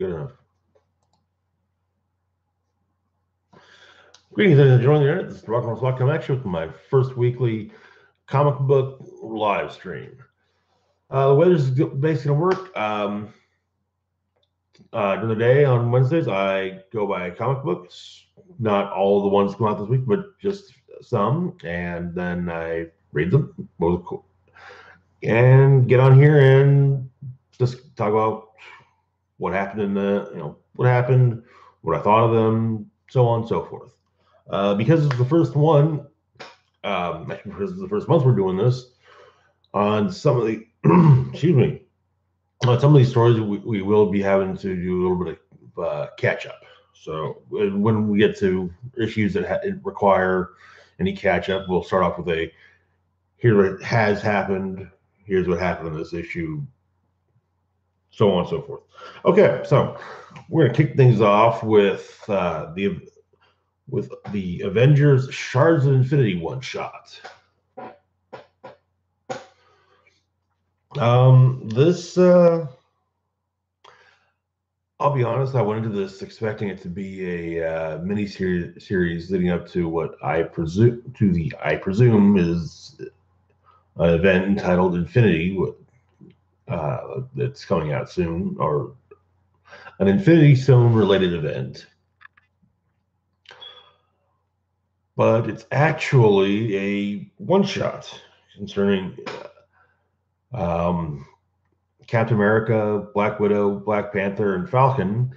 Good enough. Greetings, ladies and gentlemen. This is the Rock and Roll coming at you with my first weekly comic book live stream. The weather's basically going to work. During the day on Wednesdays, I go by comic books. Not all the ones that come out this week, but just some. And then I read them. And get on here and just talk about what happened in what happened, what I thought of them, so on and so forth. Because it's the first one, actually because it's the first month we're doing this, on some of the, excuse me, on some of these stories we will be having to do a little bit of catch up. So when we get to issues that require any catch up, we'll start off with a, here's what has happened, here's what happened in this issue, so on and so forth. Okay, so we're gonna kick things off with the Avengers Shards of Infinity one shot. This I'll be honest, I went into this expecting it to be a mini series leading up to what I presume is an event entitled Infinity, that's coming out soon, or an Infinity Stone related event. But it's actually a one-shot concerning Captain America, Black Widow, Black Panther, and Falcon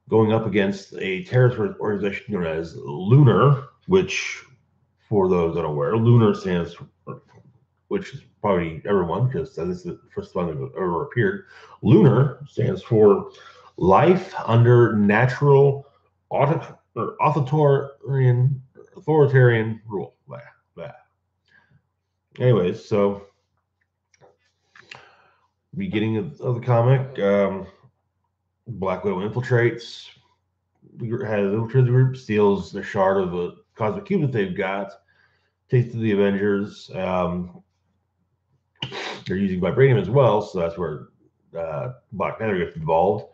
going up against a terrorist organization known as Lunar, which, for those unaware, Lunar stands for, which is probably everyone, because this is the first time that ever appeared. Lunar stands for Life Under Natural Authoritarian Rule. Anyways, so beginning of the comic, Black Widow infiltrates the group, steals the shard of a cosmic cube that they've got, takes to the Avengers. They're using vibranium as well, so that's where Black Panther gets involved.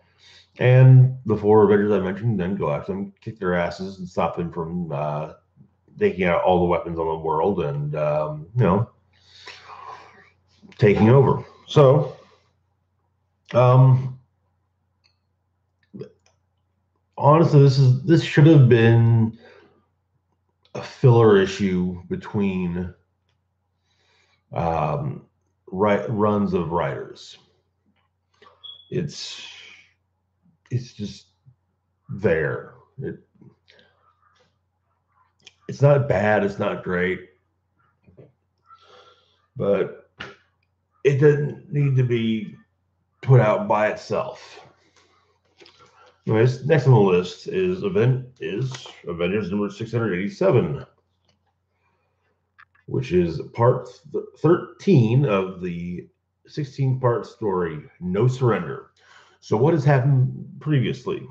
And the four Avengers I mentioned then go after them, kick their asses, and stop them from taking out all the weapons on the world and taking over. So honestly, this should have been a filler issue between runs of writers. It's just there. It's not bad, it's not great, but it doesn't need to be put out by itself. Anyways, next on the list is Avengers number 687, which is part 13 of the 16-part story, No Surrender. So what has happened previously?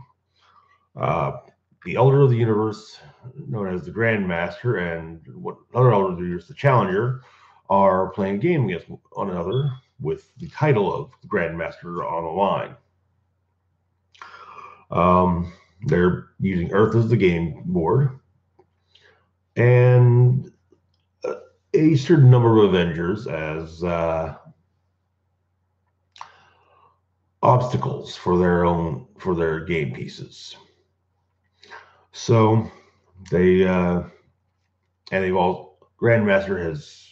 The Elder of the Universe, known as the Grandmaster, and what other Elder of the Universe, the Challenger, are playing a game against one another with the title of the Grandmaster on the line. They're using Earth as the game board, and a certain number of Avengers as obstacles for their game pieces. So Grandmaster has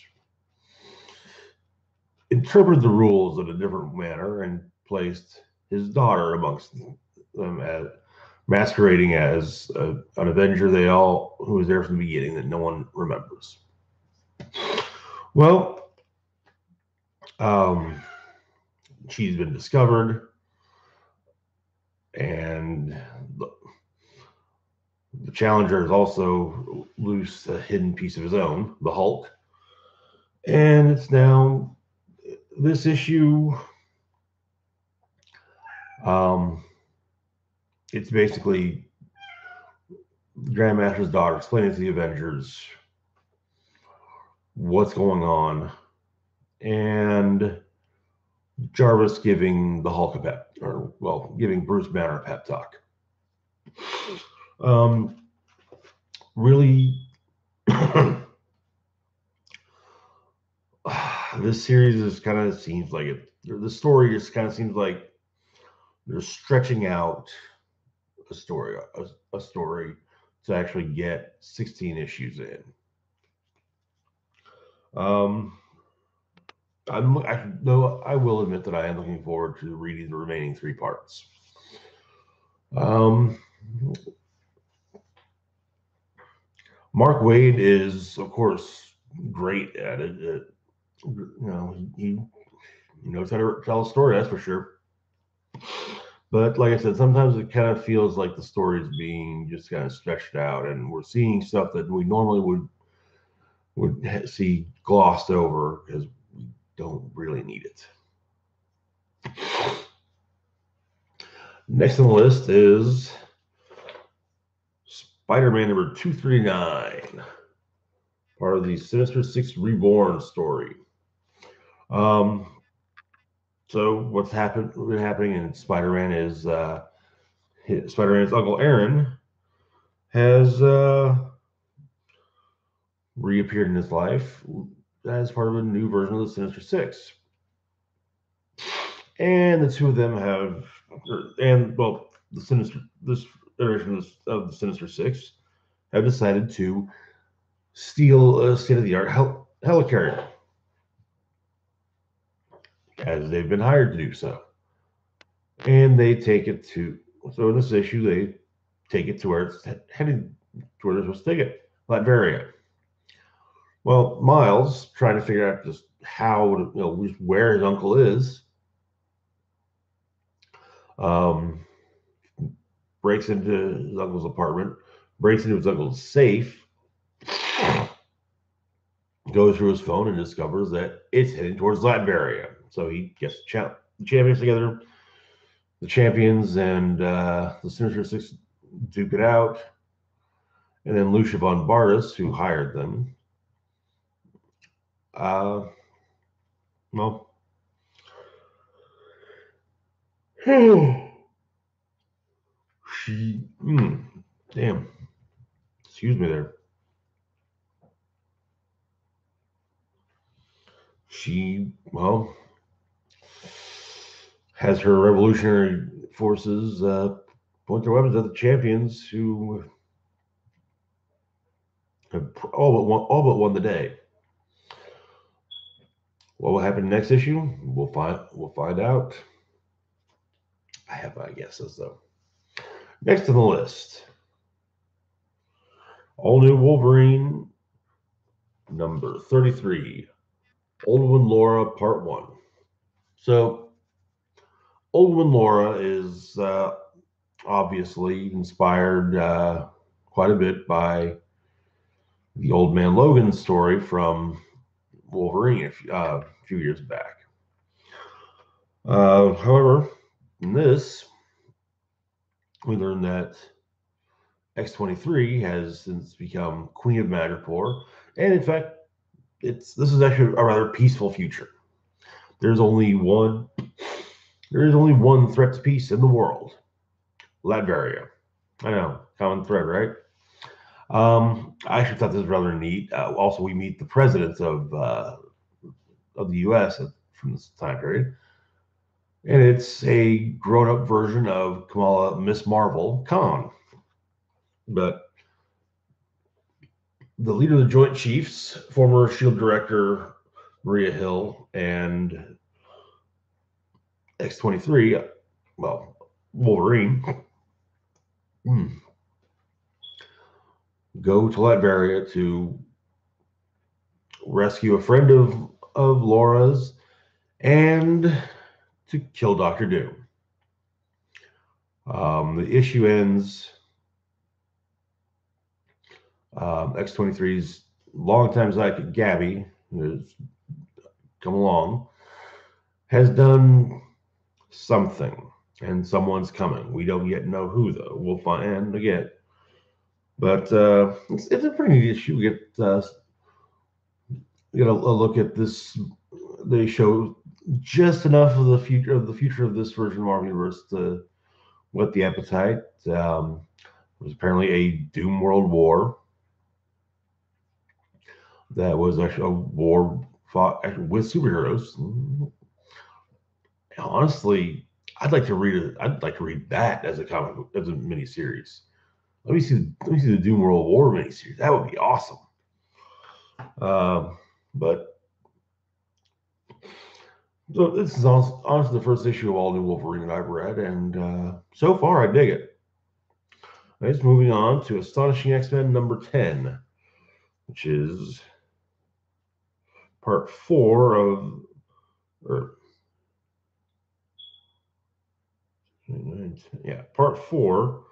interpreted the rules in a different manner and placed his daughter amongst them, as masquerading as an Avenger who was there from the beginning that no one remembers. Well, she's been discovered, and the Challenger has also loosed a hidden piece of his own, the Hulk. And it's now this issue. It's basically Grandmaster's daughter explaining to the Avengers what's going on, and Jarvis giving the Hulk a pep, or well, giving Bruce Banner a pep talk. Really, this series just kind of seems like it. The story just kind of seems like they're stretching out a story to actually get 16 issues in. Though I will admit that I am looking forward to reading the remaining 3 parts. Mark Waid is, of course, great at it. He knows how to tell a story, that's for sure. But like I said, sometimes it kind of feels like the story is being just kind of stretched out, and we're seeing stuff that we normally would see glossed over because we don't really need it. Next on the list is Spider-Man number 239, part of the Sinister Six Reborn story. So what's happening in Spider-Man is Spider-Man's Uncle Aaron has reappeared in his life as part of a new version of the Sinister Six. And the two of them this iteration of the Sinister Six have decided to steal a state-of-the-art helicarrier, as they've been hired to do so. And they take it so in this issue, they take it to where it's heading, to where they're supposed to take it, Latveria. Well, Miles, trying to figure out just where his uncle is, breaks into his uncle's apartment, breaks into his uncle's safe, goes through his phone and discovers that it's heading towards Latveria. So he gets the champions together. The champions and the Sinister Six duke it out. And then Lucia von Bardas, who hired them, damn, excuse me there. She, has her revolutionary forces point their weapons at the champions, who have all but won the day. What will happen next issue? We'll find out. I have my guesses though. Next on the list, all new Wolverine number 33, Old Woman Laura Part 1. So, Old Woman Laura is obviously inspired quite a bit by the Old Man Logan story from Wolverine a few years back. However, in this, we learn that X-23 has since become Queen of Madripoor, and in fact, this is actually a rather peaceful future. There is only one threat to peace in the world: Latveria. I know, common thread, right? I actually thought this was rather neat. Also, we meet the president of the U.S. from this time period, and it's a grown-up version of Kamala Miss Marvel Khan. But the leader of the Joint Chiefs, former SHIELD director Maria Hill, and X-23, Wolverine, go to Latveria to rescue a friend of Laura's and to kill Dr. Doom. The issue ends. X-23's longtime sidekick Gabby, who's come along, has done something, and someone's coming. We don't yet know who, though. We'll find again. But it's a pretty neat issue. We get a look at this. They show just enough of the future of this version of Marvel Universe to whet the appetite. It was apparently a Doom World War that was actually a war fought with superheroes. Honestly, I'd like to read it. I'd like to read that as a comic book, as a miniseries. Let me see the Doom World War miniseries. That would be awesome. But so this is honestly the first issue of All New Wolverine that I've read, and so far I dig it. Next, moving on to Astonishing X-Men number 10, which is part 4 of, or yeah, part 4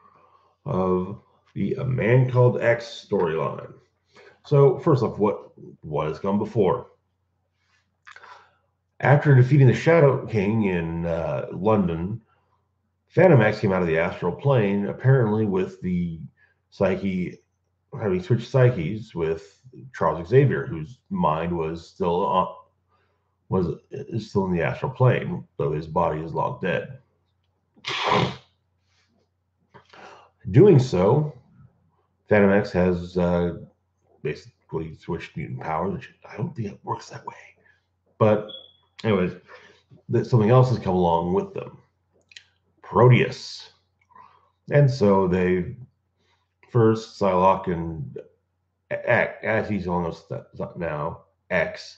of the A Man Called X storyline. So first off, what has come before? After defeating the Shadow King in London, Phantom X came out of the astral plane, apparently with the psyche having switched psyches with Charles Xavier, whose mind was still is still in the astral plane, though his body is long dead. Doing so, Phantom X has basically switched mutant powers, which I don't think it works that way. But anyways, something else has come along with them. Proteus. And so they first Psylocke and as he's on us now, X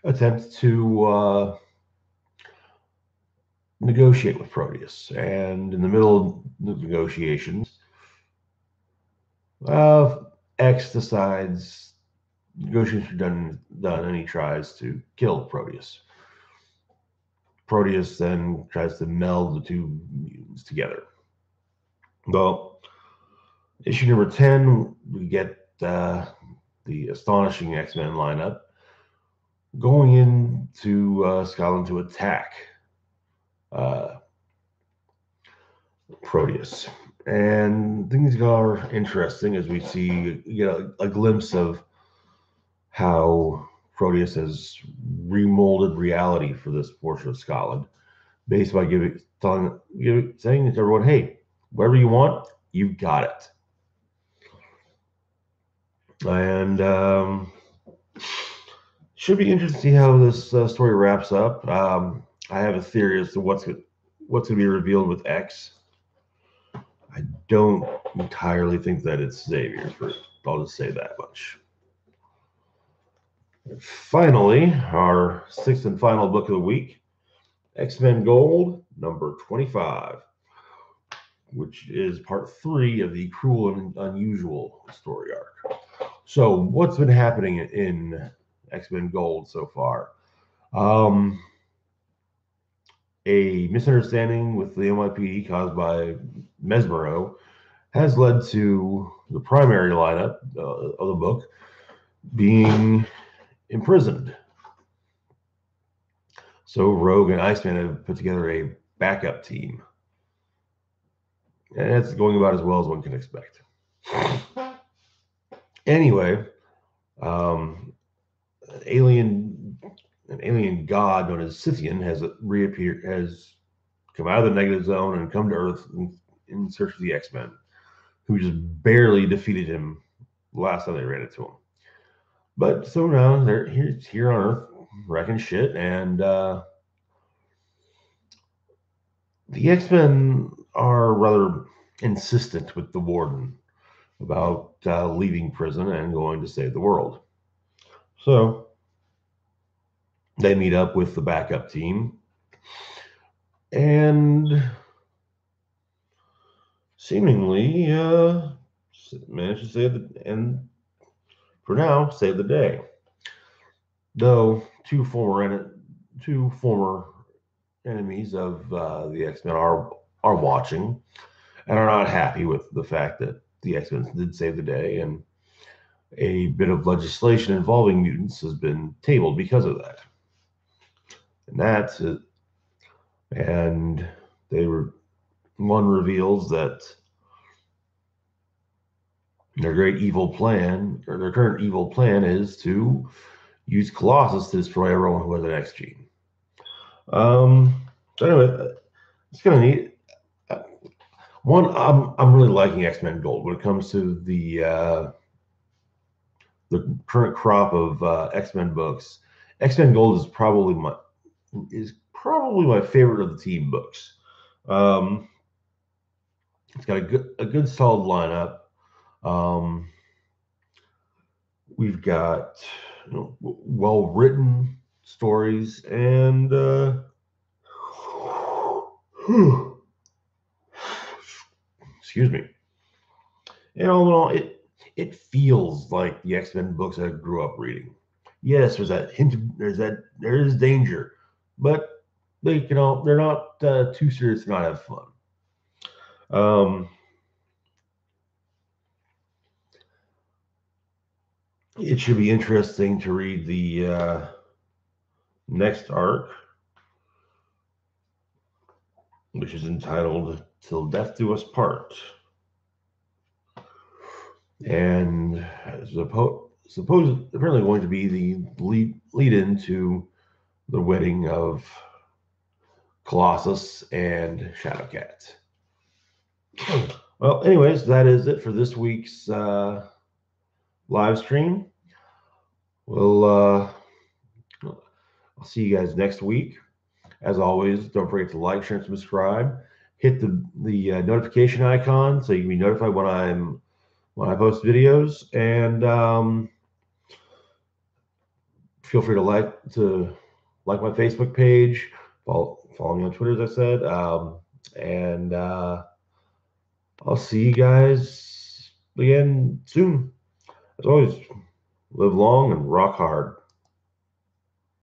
attempt to negotiate with Proteus. And in the middle of the negotiations, X decides negotiations are done, and he tries to kill Proteus. Proteus then tries to meld the two mutants together. Well, issue number 10, we get the Astonishing X-Men lineup going into Scotland to attack Proteus. And things are interesting as we see a glimpse of how Proteus has remolded reality for this portion of Scotland, based by saying to everyone, "Hey, whatever you want, you've got it." And should be interesting to see how this story wraps up. I have a theory as to what's going to be revealed with X. I don't entirely think that it's Xavier. I'll just say that much. Finally, our sixth and final book of the week, X-Men Gold, number 25, which is part 3 of the Cruel and Unusual story arc. So, what's been happening in X-Men Gold so far? A misunderstanding with the NYPD caused by Mesmero has led to the primary lineup of the book being imprisoned. So Rogue and Iceman have put together a backup team. And it's going about as well as one can expect. Anyway, an alien god known as Scythian has come out of the negative zone and come to Earth in search of the X-Men, who just barely defeated him last time they ran into him. But so now they're here on Earth wrecking shit, and the X-Men are rather insistent with the Warden about leaving prison and going to save the world. So they meet up with the backup team and seemingly manage to save the day. Though two former enemies of the X-Men are watching and are not happy with the fact that the X-Men did save the day, and a bit of legislation involving mutants has been tabled because of that. And that's it. And one reveals that their current evil plan is to use Colossus to destroy everyone who has an X gene. So anyway, it's kind of neat. One, I'm really liking X-Men Gold when it comes to the current crop of X-Men books. X-Men Gold is probably my favorite of the team books. Um, it's got a good solid lineup. Um, we've got well written stories and excuse me. And all in all, it feels like the X-Men books I grew up reading. Yes, there is danger, but they're not too serious to not have fun. Um, it should be interesting to read the next arc, which is entitled "Till Death Do Us Part," and suppose apparently going to be the lead into the wedding of Colossus and Shadowcat. Well, anyways, that is it for this week's live stream. I'll see you guys next week. As always, don't forget to like, share, and subscribe. Hit the notification icon so you can be notified when I post videos, and feel free to like my Facebook page, follow me on Twitter, as I said, and I'll see you guys again soon. As always, live long and rock hard.